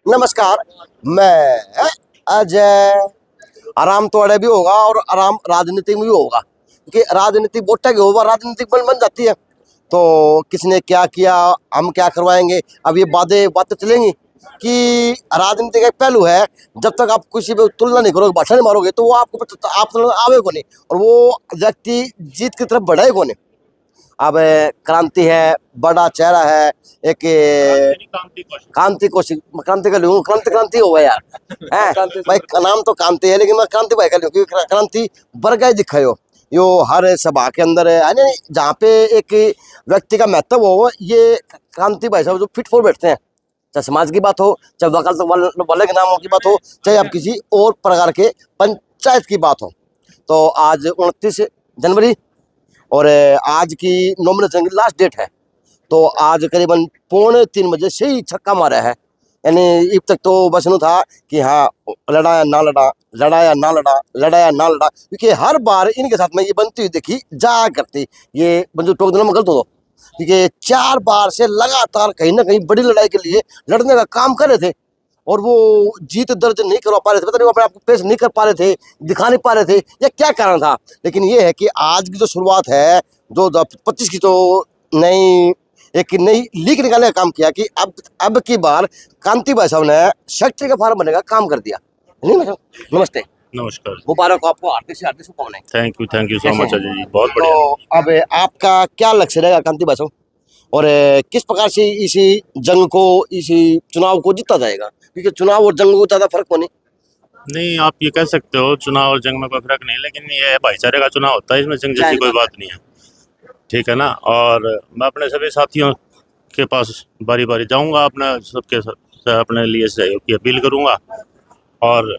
नमस्कार, मैं अजय। आराम तो अड़े भी होगा और आराम राजनीति में भी होगा, क्योंकि राजनीति वोटा के होगा, राजनीतिक बन जाती है। तो किसने क्या किया, हम क्या करवाएंगे, अब ये बातें चलेंगी कि राजनीति का एक पहलू है। जब तक आप किसी पे तुलना नहीं करोगे, भाषा नहीं मारोगे, तो वो आपको आप आवे को नहीं, और वो व्यक्ति जीत की तरफ बढ़े को नहीं। अब क्रांति है, बड़ा चेहरा है, एक क्रांति कौशिक, क्रांति का लूँ, क्रांति हो गया यार है भाई, नाम तो क्रांति है, लेकिन मैं क्रांति भाई का लूँ, क्योंकि क्रांति बरगाई दिखायो यो हर सभा के अंदर है ना, जहाँ पे एक व्यक्ति का महत्व हो, ये क्रांति भाई साहब जो फिट फॉर बैठते हैं। चाहे समाज की बात हो, चाहे वकालत वाले के नामों की बात हो, चाहे आप किसी और प्रकार के पंचायत की बात हो। तो आज 29 जनवरी और आज की नॉमिनेशन की लास्ट डेट है। तो आज करीबन 2:45 बजे से ही छक्का मारा है, यानी अब तक तो बस यूँ था कि हाँ लड़ाया ना लड़ा, लड़ाया ना लड़ा, लड़ाया ना लड़ा, क्योंकि हर बार इनके साथ में ये बनती हुई देखी जा करती। ये बंजू टोक देना में गलत हो, क्योंकि 4 बार से लगातार कहीं ना कहीं बड़ी लड़ाई के लिए लड़ने का काम कर रहे थे, और वो जीत दर्ज नहीं करवा पा रहे थे। पता नहीं वो अपने आप को पेश नहीं कर पा रहे थे, दिखा नहीं पा रहे थे, या क्या कारण था। लेकिन ये है कि आज की जो शुरुआत है 2025 की, तो एक नई लीक निकालने का काम किया कि अब की बार कांति भाई साहब ने सेक्रेटरी का फार्म बनने का काम कर दिया। नहीं नमस्ते। नमस्कार, मुबारक हो आपको, हार्दिक से हार्दिक शुभकामनाएं। Thank you so much Ajay ji, बहुत बढ़िया। तो अब आपका क्या लक्ष्य रहेगा कांति भाई साहब, और किस प्रकार से इसी जंग को, इसी चुनाव को जीता जाएगा, क्योंकि चुनाव और जंग को ज्यादा फर्क को नहीं, आप ये कह सकते हो चुनाव और जंग में कोई फर्क नहीं, लेकिन ये भाईचारे का चुनाव होता है, इसमें जंग जैसी कोई बात नहीं है, ठीक है ना। और मैं अपने सभी साथियों के पास बारी बारी जाऊंगा, अपने सबके अपने लिए सहयोग की अपील करूंगा, और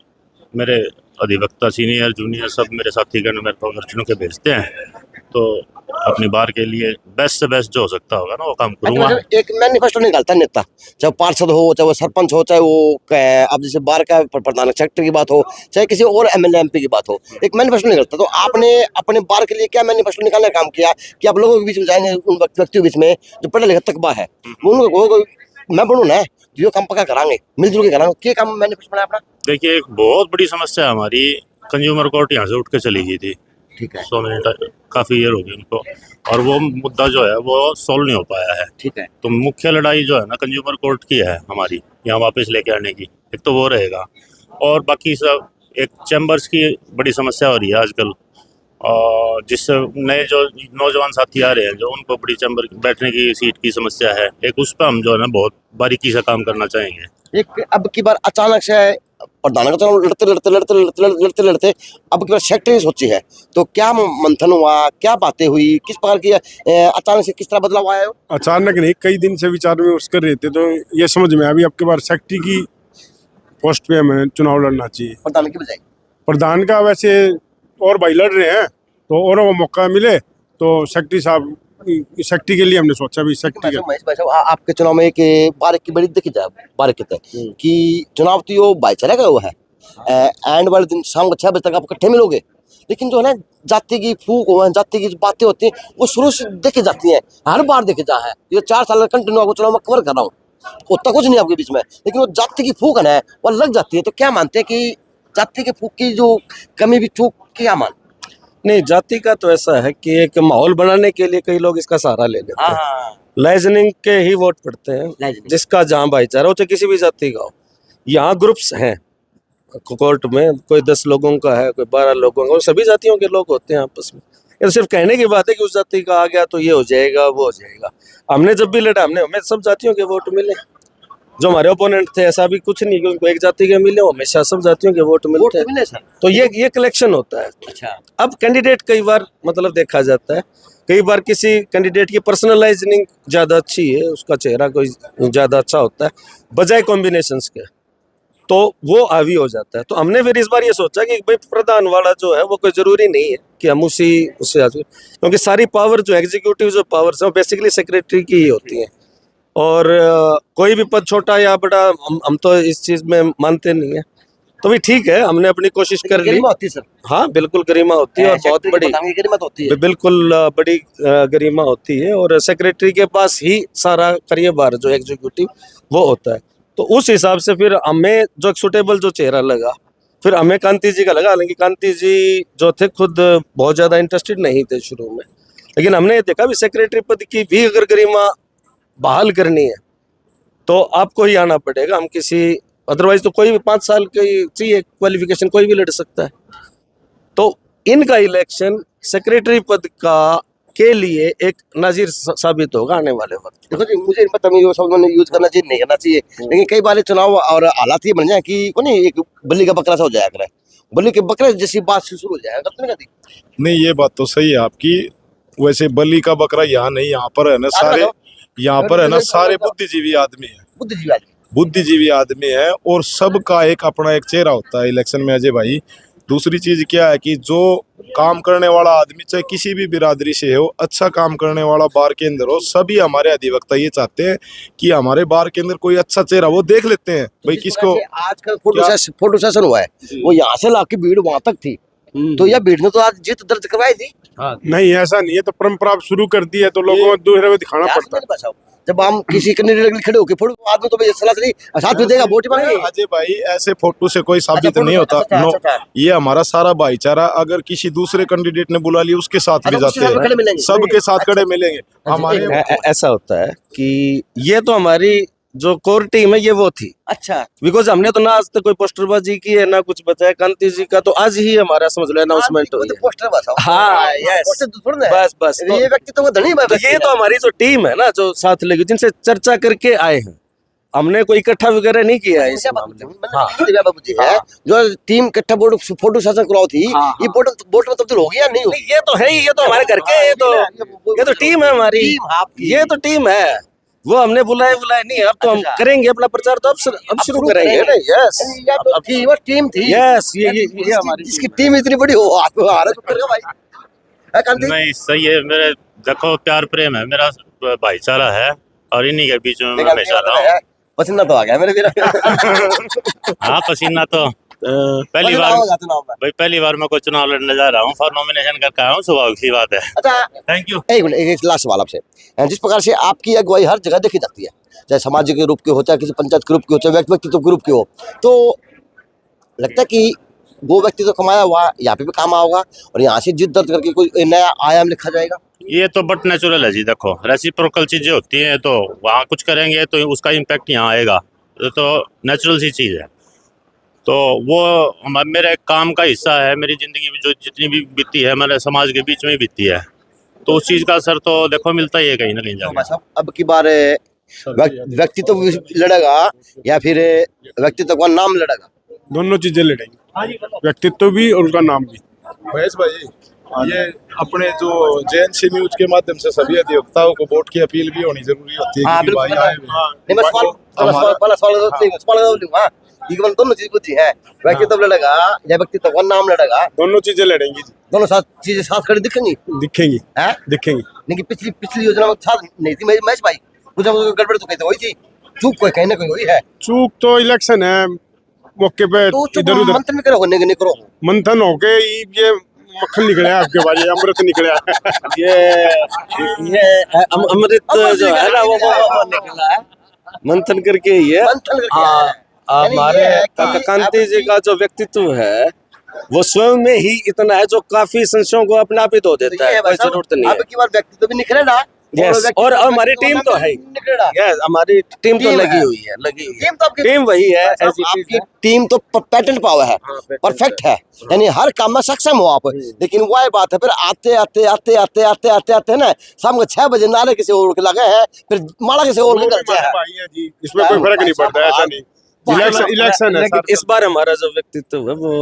मेरे अधिवक्ता सीनियर जूनियर सब मेरे साथीगण मेरे पास अर्जुनों के भेजते हैं, तो अपनी बार के लिए बेस्ट से बेस्ट जो हो सकता होगा ना वो काम करूंगा। एक मैनिफेस्टो निकालता है नेता, चाहे पार्षद हो, चाहे वो सरपंच हो, चाहे वो अब जैसे बार का प्रधान सेक्रेटरी की बात हो, चाहे किसी और एमएलए एमपी की बात हो, एक मैनिफेस्टो निकलता। तो आपने अपने बार के लिए क्या मैनिफेस्टो निकालने का काम किया कि आप लोगों के बीच में जाएंगे, उन व्यक्तियों के बीच में जो पढ़ा लिखा तकबा है, उनको मैं बनूँ ना, जो काम पक्का कराएंगे, मिलजुल के कराएंगे, क्या काम मैनिफेस्टो बनाया अपना। देखिए, एक बहुत बड़ी समस्या हमारी कंज्यूमर कोर्ट यहाँ से उठ के चली गई थी, ठीक है, सो मेनी काफ़ी ईयर हो गई उनको, और वो मुद्दा जो है वो सॉल्व नहीं हो पाया है, ठीक है। तो मुख्य लड़ाई जो है ना कंज्यूमर कोर्ट की है हमारी, यहाँ वापस लेके आने की, एक तो वो रहेगा। और बाकी सब एक चैम्बर्स की बड़ी समस्या हो रही है आजकल, और जिससे नए जो नौजवान साथी आ रहे हैं, जो उनको बड़ी चैम्बर बैठने की सीट की समस्या है, एक उस पर हम जो है ना बहुत बारीकी से काम करना चाहेंगे। एक अब की बार अचानक से प्रधान का चुनाव लड़ते अब की बार सेक्रेटरी सोची है, तो क्या मंथन हुआ, क्या बातें हुई, किस प्रकार की अचानक से किस तरह बदलाव आया। अचानक नहीं, कई दिन से विचार विमर्श कर रहे थे, तो ये समझ में अभी आपके बार सेक्रेटरी की पोस्ट पे हमें चुनाव लड़ना चाहिए, प्रधान की बजाय। प्रधान का वैसे और भाई लड़ रहे हैं, तो और वो मौका मिले तो सेक्रेटरी साहब, सेक्रेटरी के लिए हमने सोचा भी सेक्रेटरी आपके चुनाव में एक बारीक की बड़ी देखी जाए, बारीक कि चुनाव तो यो भाईचारे का वो है, एंड वाले दिन शाम को 6 बजे तक आप इकट्ठे मिलोगे, लेकिन जो है ना जाति की फूक हो, जाति की बातें होती हैं, वो शुरू से देखी जाती हैं, हर बार देखी जा है। ये 4 साल कंटिन्यू आपको चुनाव में कवर कर रहा हूँ, उतना कुछ नहीं आपके बीच में, लेकिन वो जाति की फूक है वो लग जाती है। तो क्या मानते हैं कि जाति की फूक की जो कमी भी चूक क्या मान। नहीं, जाति का तो ऐसा है कि एक माहौल बनाने के लिए कई लोग इसका सहारा ले लेते हैं, लाइजनिंग के ही वोट पड़ते हैं, जिसका जहाँ भाईचारा हो, चाहे किसी भी जाति का हो। यहाँ ग्रुप्स हैं कोर्ट में, कोई 10 लोगों का है, कोई 12 लोगों का, सभी जातियों के लोग होते हैं आपस में। ये सिर्फ कहने की बात है कि उस जाति का आ गया तो ये हो जाएगा, वो हो जाएगा। हमने जब भी लड़ा, हमें सब जातियों के वोट मिले, जो हमारे ओपोनेंट थे ऐसा भी कुछ नहीं कि उनको एक जाति के मिले, हमेशा सब जातियों के वोट मिलते हैं, तो ये कलेक्शन होता है। अच्छा, अब कैंडिडेट कई बार मतलब देखा जाता है, कई बार किसी कैंडिडेट की पर्सनलाइजिंग ज़्यादा अच्छी है, उसका चेहरा कोई ज़्यादा अच्छा होता है बजाय कॉम्बिनेशंस के, तो वो हावी हो जाता है। तो हमने फिर इस बार ये सोचा कि भाई प्रधान वाला जो है वो कोई ज़रूरी नहीं है कि हम उससे, क्योंकि सारी पावर जो एग्जीक्यूटिव जो पावर्स हैं वो बेसिकली सेक्रेटरी की ही होती हैं, और कोई भी पद छोटा या बड़ा हम तो इस चीज़ में मानते नहीं है। तो भी ठीक है, हमने अपनी कोशिश कर ली। होती सर, हाँ बिल्कुल गरिमा होती है, और बहुत बड़ी गरिमा होती है, बिल्कुल बड़ी गरिमा होती है, और सेक्रेटरी के पास ही सारा कार्यभार जो एग्जीक्यूटिव वो होता है। तो उस हिसाब से फिर हमें जो सुटेबल जो चेहरा लगा, फिर हमें कांति जी का लगा। हालांकि कांति जी जो थे खुद बहुत ज्यादा इंटरेस्टेड नहीं थे शुरू में, लेकिन हमने ये देखा भी सेक्रेटरी पद की भी अगर गरिमा बहाल करनी है तो आपको ही आना पड़ेगा। हम किसी अदरवाइज तो कोई भी 5 साल की चाहिए क्वालिफिकेशन, कोई भी लड़ सकता है। तो इनका इलेक्शन सेक्रेटरी पद का के लिए एक नाजिर साबित होगा आने वाले वक्त। देखो जी, मुझे पता नहीं वो शब्द मैंने यूज करना चाहिए नहीं करना चाहिए, लेकिन कई बार चुनाव और हालात ये बन जाए कि को नहीं एक बल्ली का बकरा सा हो जाया करे, बल्ली के बकरे जैसी बात शुरू हो जाएगा। गलत नहीं कहती? नहीं, ये बात तो सही है आपकी। वैसे बलि का बकरा यहाँ नहीं, यहाँ पर है ना सारे, यहाँ पर है ना सारे बुद्धिजीवी आदमी है, बुद्धिजीवी आदमी है, और सबका एक अपना एक चेहरा होता है इलेक्शन में अजय भाई। दूसरी चीज क्या है कि जो काम करने वाला आदमी चाहे किसी भी बिरादरी से हो, अच्छा काम करने वाला बार के अंदर हो, सभी हमारे अधिवक्ता ये चाहते हैं कि हमारे बार के अंदर कोई अच्छा चेहरा वो देख लेते हैं भाई किसको। आजकल फोटो सेशन हुआ है, वो यहाँ से लाके भीड़ वहां तक थी, तो यह भीड़ ने तो आज जीत दर्ज करवाई थी। नहीं, ऐसा नहीं है, तो परंपरा शुरू कर दी है तो लोगों को दूसरे को दिखाना पड़ता है। जब हम किसी कैंडिडेट के लिए खड़े होके फोटो आदमी तो भाई सलाह नहीं साथ में देगा वोट मांगे। अजय भाई ऐसे फोटो से कोई साबित नहीं होता। नो, ये हमारा सारा भाईचारा, अगर किसी दूसरे कैंडिडेट ने बुला लिया उसके साथ भी जाते हैं, सबके साथ खड़े मिलेंगे हमारे। ऐसा होता है कि ये तो हमारी जो कोर टीम है ये वो थी। अच्छा, बिकॉज हमने तो ना आज तक कोई पोस्टरबाजी की है ना कुछ बताया। कांति जी का तो आज ही हमारा समझ लो अनाउंसमेंट हुई है। पोस्टर बस हाँ, यस, बस बस ये व्यक्ति तो धनी है। तो ये तो हमारी जो टीम है ना जो साथ लेगी, जिनसे चर्चा करके आए हैं, हमने कोई इकट्ठा वगैरह नहीं किया है इस मामले में। है जो टीम इकट्ठा बोर्ड फोटो सेशन कराओ थी, ये बोर्ड में तब्दील हो गया नहीं? ये तो है ही, ये तो हमारे घर के, ये तो टीम है हमारी, ये तो टीम है। वो हमने बुलाए नहीं, अब तो हम करेंगे अपना प्रचार, तो अब शुरू करेंगे ना। यस, वो टीम थी। यस, ये हमारी जिसकी टीम इतनी बड़ी हो भाई। नहीं, सही है। मेरे देखो प्यार प्रेम है, मेरा भाईचारा है, और इन्हीं के बीच में मैं हमेशा रहा हूं। पसीना तो आ गया मेरे भी। हाँ, पसीना तो पहली बार मैं कोई चुनाव लड़ने जा रहा हूँ, फॉर नॉमिनेशन करके आया हूँ, सुबह की बात है। अच्छा, थैंक यू। एक लास्ट सवाल आपसे, जिस प्रकार से आपकी अगुवाई हर जगह देखी जाती है, चाहे सामाजिक रूप की हो, चाहे किसी पंचायत के रूप की हो, चाहे व्यक्तित्व के रूप की हो, तो लगता है कि वो व्यक्ति तो कमाया हुआ यहाँ पे भी काम आओगा और यहाँ से जिद दर्ज करके कोई नया आयाम लिखा जाएगा? ये तो बट नेचुरल है जी। देखो रेसिप्रोकल चीजें होती हैं, तो वहाँ कुछ करेंगे तो उसका इम्पैक्ट यहाँ आएगा, तो नेचुरल सी चीज़ है। तो वो मेरे काम का हिस्सा है, मेरी ज़िंदगी में जो जितनी भी बीती है मेरे समाज के बीच में ही बीती है, तो उस चीज़ का असर तो देखो मिलता ही है कहीं ना कहीं जाके। अब की बार व्यक्तित्व लड़ेगा या फिर व्यक्तित्व का नाम लड़ेगा? दोनों चीजें लड़ेंगे, व्यक्तित्व भी और उनका नाम भी। महेश भाई, ये अपने जो जेएनसी न्यूज के माध्यम से सभी अधिवक्ताओं को वोट की अपील भी होनी जरूरी होती है। दोनों चीज बुद्धि है, व्यक्तित्व लड़ेगा या व्यक्तित्व का नाम लड़ेगा? दोनों चीजें लड़ेंगी, दोनों चीजें साथ खड़ी दिखेंगी। लेकिन पिछली योजना में साथ नहीं थी महेश भाई, कुछ गड़बड़ तो कहते हुई थी, चूक कोई कहीं ना कहीं हुई है। चूक तो इलेक्शन है, मौके पे इधर उधर मंथन करो, नहीं करो मंथन होके ये मक्खन निकला आपके बारे, अमृत निकला। ये अमृत जो है ना वो निकला है मंथन करके ही है। हमारे कांति जी का जो व्यक्तित्व है वो स्वयं में ही इतना है जो काफी संशयों को अपना आप ही धो देता है, कोई जरूरत नहीं है। अब की बार व्यक्तित्व भी निखरे ना। यस, और हमारी टीम तो है, यस, हमारी टीम तो लगी हुई है, टीम वही है। आपकी टीम तो पैटेंट पावर है, परफेक्ट है, यानी हर काम में सक्षम हो आप। लेकिन वही बात है, फिर आते ना शाम को 6 बजे नारे किसी और के लगे हैं, फिर माला किसी और के करते हैं। इसमें कोई फर्क नहीं पड़ता, ऐसा नहीं। इलेक्शन है। इस बार हमारा जो व्यक्तित्व है वो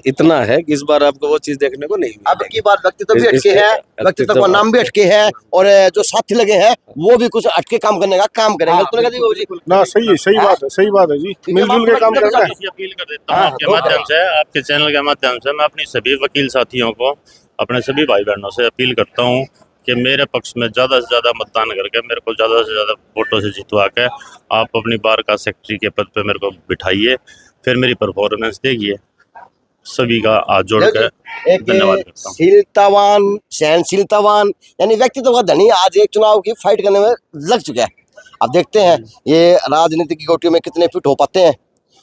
इतना है कि इस बार आपको वो चीज देखने को नहीं मिलेगी। अब की बार व्यक्तित्व भी अटके है, व्यक्तित्व का नाम भी अटके है, और जो साथी लगे हैं वो भी कुछ अटके काम करने का काम करेंगे। ना सही है, सही बात है जी, मिलजुल के काम करना है। अपील कर देता हूँ आपके माध्यम से, आपके चैनल के माध्यम से मैं अपनी सभी वकील साथियों को, अपने सभी भाई बहनों से अपील करता हूँ कि मेरे पक्ष में ज़्यादा से ज़्यादा मतदान करके मेरे को ज़्यादा से ज़्यादा वोटों से जितवा के आप अपनी बार का सेक्रेटरी के पद पे मेरे को बिठाइए, फिर मेरी परफॉर्मेंस देखिए। सभी का हाथ जोड़ कर धन्यवाद करता हूँ। शीलतावान, सहनशीलतावान, यानी व्यक्तित्व का धनी आज एक चुनाव की फाइट करने में लग चुका है। अब देखते हैं ये राजनीति की गोटियों में कितने फिट हो पाते हैं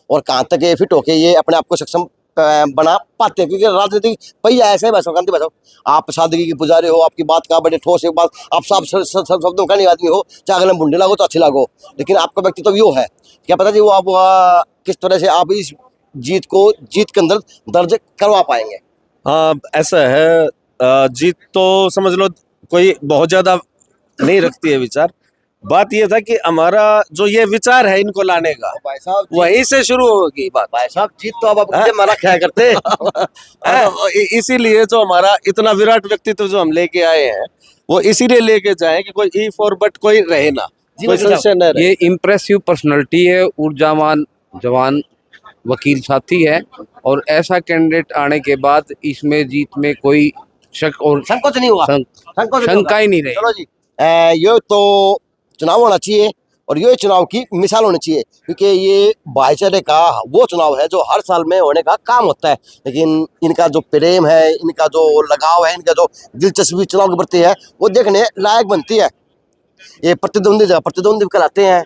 और कहाँ तक ये फिट होके ये अपने आप को सक्षम बना पाते हैं, क्योंकि राजनीतिक पहिया ऐसे है भाई कांति भाई साहब। आप सादगी के पुजारी हो, आपकी बात का बड़े ठोस एक बात, आप सब शब्दों का नहीं आदमी हो, चाहे अगले बुंडे लागो तो अच्छी लागो, लेकिन आपका व्यक्तित्व यो है। क्या पता जी वो आप किस तरह से आप इस जीत के अंदर दर्ज करवा पाएंगे। हाँ ऐसा है, जीत तो समझ लो कोई बहुत ज्यादा नहीं रखती है विचार। बात ये था कि हमारा जो ये विचार है इनको लाने का, भाई साहब वहीं से शुरू होगी बात। भाई साहब जीत तो अब मुझे मारा क्या करते इसीलिए जो हमारा इतना विराट व्यक्तित्व जो हम लेके आए हैं वो इसीलिए लेके जाए कि कोई ई फॉर बट कोई रहे ना, कोई संशय न रहे। ये इम्प्रेसिव पर्सनालिटी है, ऊर्जावान जवान वकील साथी है, और ऐसा कैंडिडेट आने के बाद इसमें जीत में कोई शक और संकोच नहीं हुआ, संकोच नहीं शंका ही नहीं रही। चलो जी ये तो चुनाव होना चाहिए और ये चुनाव की मिसाल होनी चाहिए, क्योंकि ये भाईचारे का वो चुनाव है जो हर साल में होने का काम होता है, लेकिन इनका जो प्रेम है, इनका जो लगाव है, इनका जो दिलचस्पी चुनाव के प्रति है वो देखने लायक बनती है। ये प्रतिद्वंदी जगह प्रतिद्वंदी भी कराते हैं,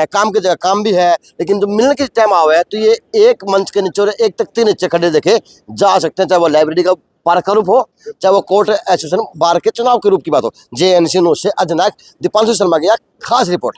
काम की जगह काम भी है, लेकिन जब मिलने के टाइम आवे है तो ये एक मंच के नीचे और एक तख्ते नीचे खड़े देखे जा सकते हैं, चाहे वो लाइब्रेरी का बार का रूप हो, चाहे वो कोर्ट एसोसिएशन बार के चुनाव के रूप की बात हो। JNC न्यूज़ से अजनाक दीपांशु शर्मा की खास रिपोर्ट।